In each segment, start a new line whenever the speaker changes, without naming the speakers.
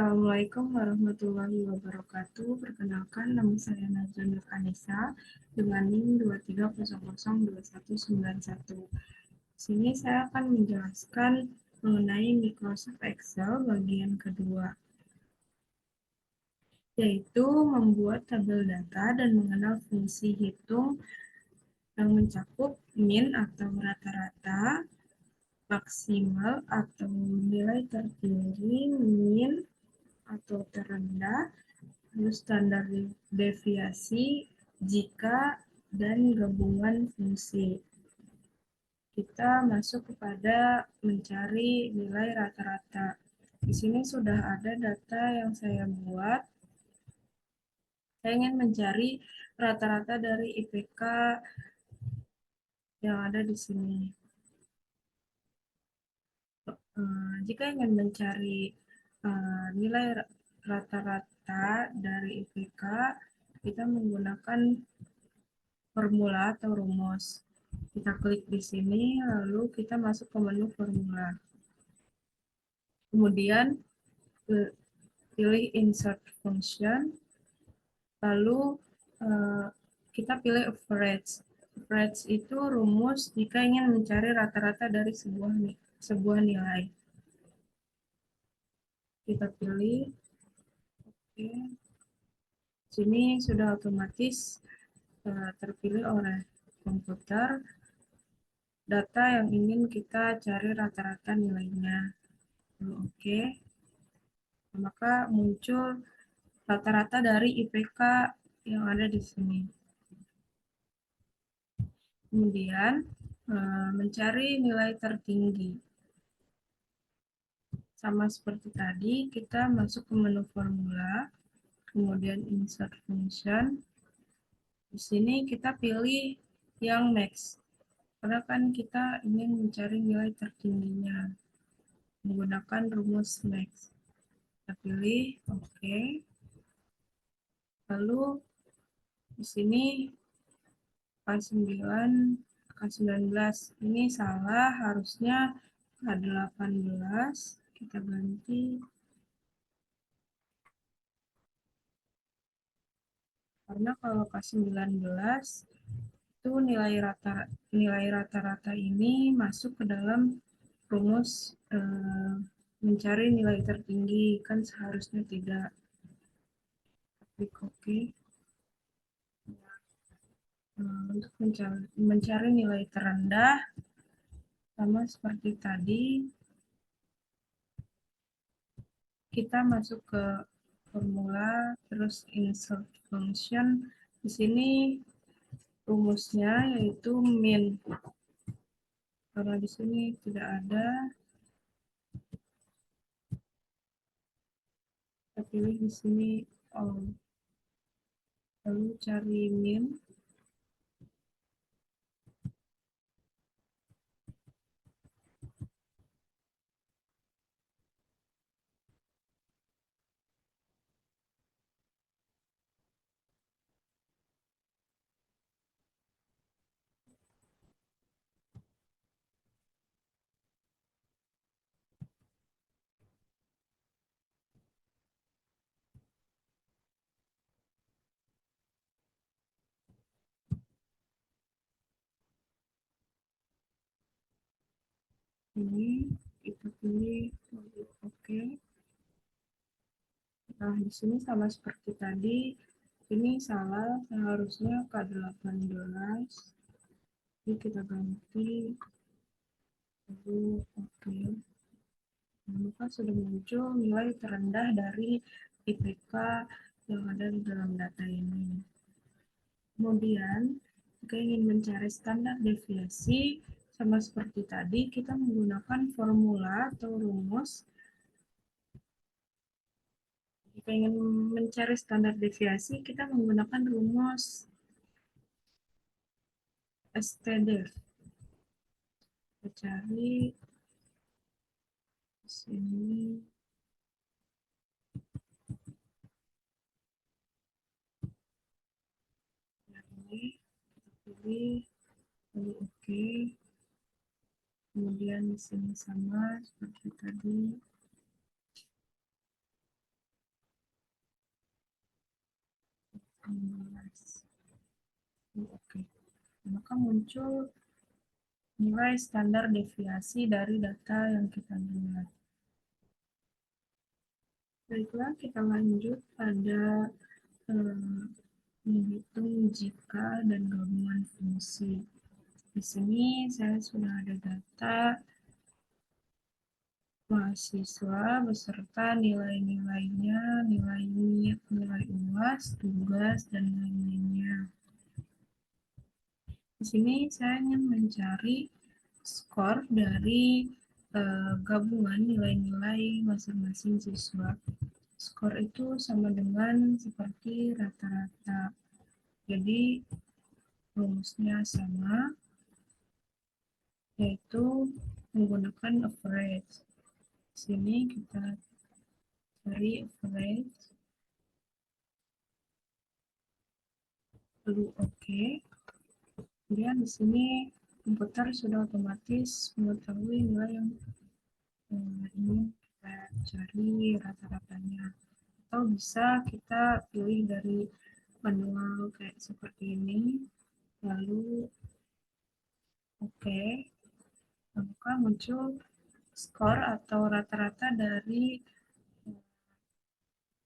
Assalamualaikum warahmatullahi wabarakatuh. Perkenalkan, nama saya Najwa Nur Anissa dengan NIM 230002191. Di sini saya akan menjelaskan mengenai Microsoft Excel bagian kedua, yaitu membuat tabel data dan mengenal fungsi hitung yang mencakup min atau rata-rata, maksimal atau nilai tertinggi, min atau terendah, terus standar deviasi, jika, dan gabungan fungsi. Kita masuk kepada mencari nilai rata-rata. Di sini sudah ada data yang saya buat. Saya ingin mencari rata-rata dari IPK yang ada di sini. Jika ingin mencari nilai rata-rata dari IPK, kita menggunakan formula atau rumus. Kita klik di sini, lalu kita masuk ke menu formula. Kemudian pilih insert function, lalu kita pilih average. Average itu rumus jika ingin mencari rata-rata dari sebuah nilai. Kita pilih, oke. Sini sudah otomatis terpilih oleh komputer data yang ingin kita cari rata-rata nilainya. Oke. Maka muncul rata-rata dari IPK yang ada di sini. Kemudian mencari nilai tertinggi. Sama seperti tadi, kita masuk ke menu formula, kemudian insert function. Di sini kita pilih yang max, karena kan kita ingin mencari nilai tertingginya menggunakan rumus max. Kita pilih oke. Lalu di sini K9, K19 ini salah, harusnya K18. Kita ganti. Karena kalau K19 itu nilai rata-rata ini masuk ke dalam rumus mencari nilai tertinggi, kan seharusnya tidak. Klik OK. Untuk mencari nilai terendah, sama seperti tadi, kita masuk ke formula, terus insert function. Di sini rumusnya yaitu min. Karena di sini tidak ada, kita pilih di sini all. Lalu cari min. Ini kita pilih oke. Nah, di sini sama seperti tadi, ini salah, seharusnya K18. Jadi kita ganti, lalu oke. Maka sudah muncul nilai terendah dari IPK yang ada di dalam data ini. Kemudian, jika ingin mencari standar deviasi, sama seperti tadi, kita menggunakan formula atau rumus. Jika ingin mencari standar deviasi, kita menggunakan rumus STDEV. Kita cari di sini. Ini kita pilih, lalu oke. Kemudian di sini sama seperti tadi. Oke, maka muncul nilai standar deviasi dari data yang kita buat. Baiklah, kita lanjut pada menghitung jika dan gabungan fungsi. Di sini saya sudah ada data mahasiswa beserta nilai-nilainya, nilai UAS, tugas, dan lain-lainnya. Di sini saya ingin mencari skor dari gabungan nilai-nilai masing-masing siswa. Skor itu sama dengan seperti rata-rata. Jadi rumusnya sama, yaitu menggunakan average. Di sini kita cari average, lalu oke. Kemudian di sini komputer sudah otomatis mengetahui nilai yang ingin kita cari rata-ratanya. Atau bisa kita pilih dari manual kayak seperti ini, lalu oke. Maka muncul skor atau rata-rata dari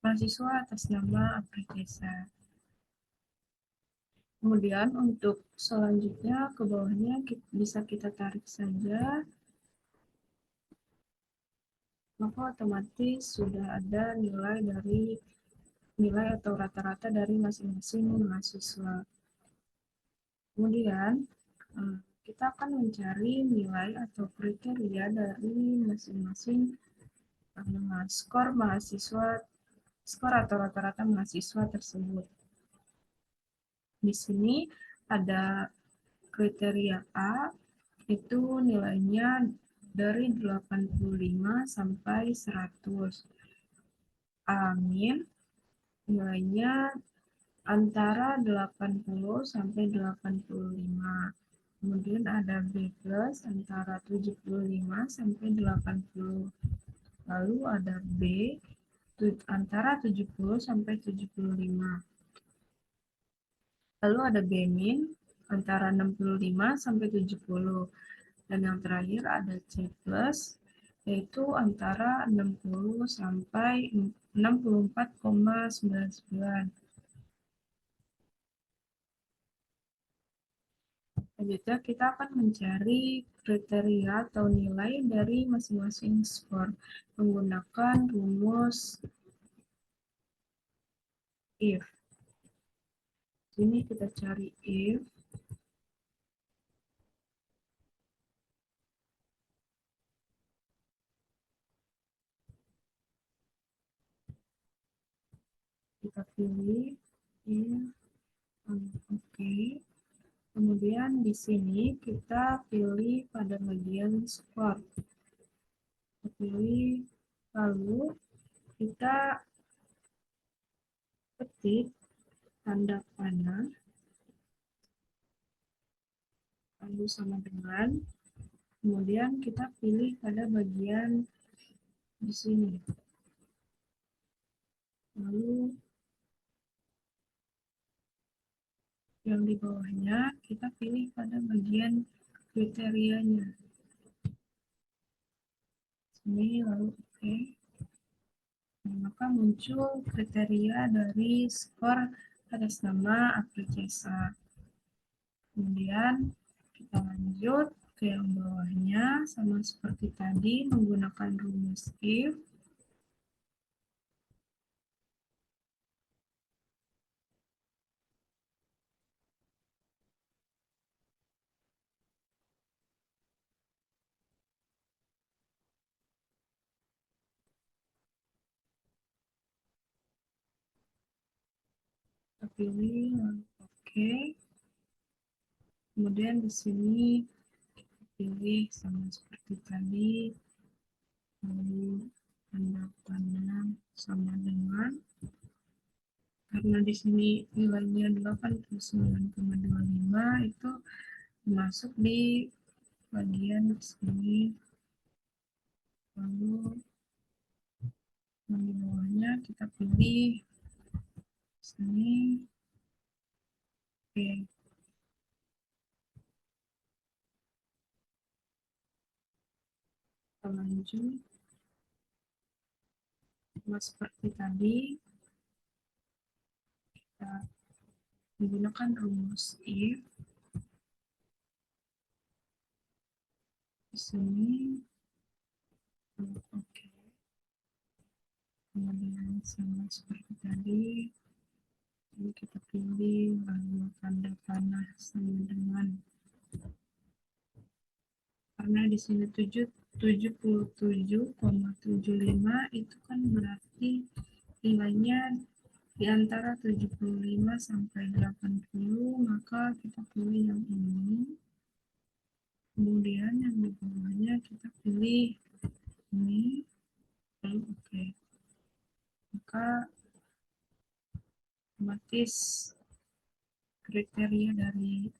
mahasiswa atas nama Apritesa. Kemudian untuk selanjutnya ke bawahnya bisa kita tarik saja, maka otomatis sudah ada nilai atau rata-rata dari masing-masing mahasiswa. Kemudian kita akan mencari nilai atau kriteria dari masing-masing skor atau rata-rata mahasiswa tersebut. Di sini ada kriteria A, itu nilainya dari 85 sampai 100. A- nilainya antara 80 sampai 85. Kemudian ada B+ antara 75 sampai 80. Lalu ada B antara 70 sampai 75. Lalu ada B- antara 65 sampai 70. Dan yang terakhir ada C+, yaitu antara 60 sampai 64,99. Selanjutnya kita akan mencari kriteria atau nilai dari masing-masing skor menggunakan rumus if. Sini kita cari if. Kita pilih if, oke. Kemudian di sini kita pilih pada bagian skor. Kita pilih, lalu kita ketik tanda panah, lalu sama dengan, kemudian kita pilih pada bagian di sini. Lalu yang di bawahnya kita pilih pada bagian kriterianya. Sini lalu oke. Nah, maka muncul kriteria dari skor atas nama Apritesa. Kemudian kita lanjut ke yang bawahnya sama seperti tadi menggunakan rumus if. Kita pilih lalu oke. Kemudian di sini kita pilih sama seperti tadi, lalu tanda panah sama dengan, karena di sini nilainya 89,25 itu masuk di bagian sini. Lalu yang di bawahnya kita pilih sini Oke, kita lanjut. Sama seperti tadi, kita menggunakan rumus if. Di sini, oke. Kemudian sama seperti tadi, ini kita pilih lalu tanda panah sama dengan, karena di sini 77,75 itu kan berarti nilainya di antara 75 sampai 80, maka kita pilih yang ini. Kemudian yang di bawahnya kita pilih ini, lalu oke. Maka otomatis kriteria dari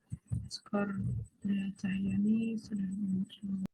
skor Dea Cahyani sudah muncul.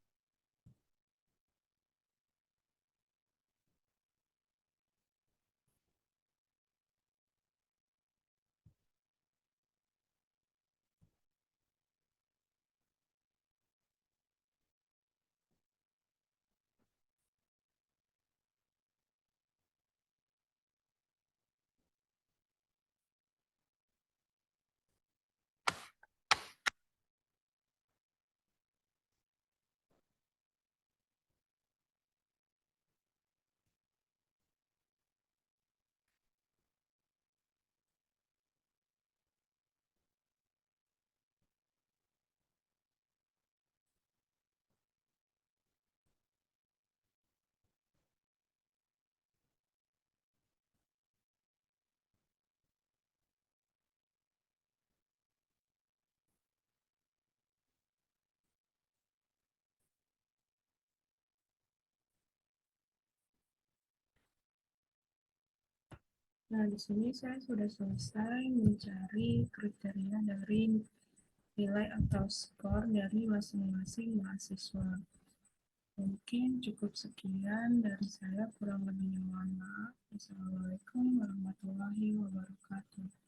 Nah, di sini saya sudah selesai mencari kriteria dari nilai atau skor dari masing-masing mahasiswa. Mungkin cukup sekian dari saya, kurang lebihnya mohon maaf. Assalamualaikum warahmatullahi wabarakatuh.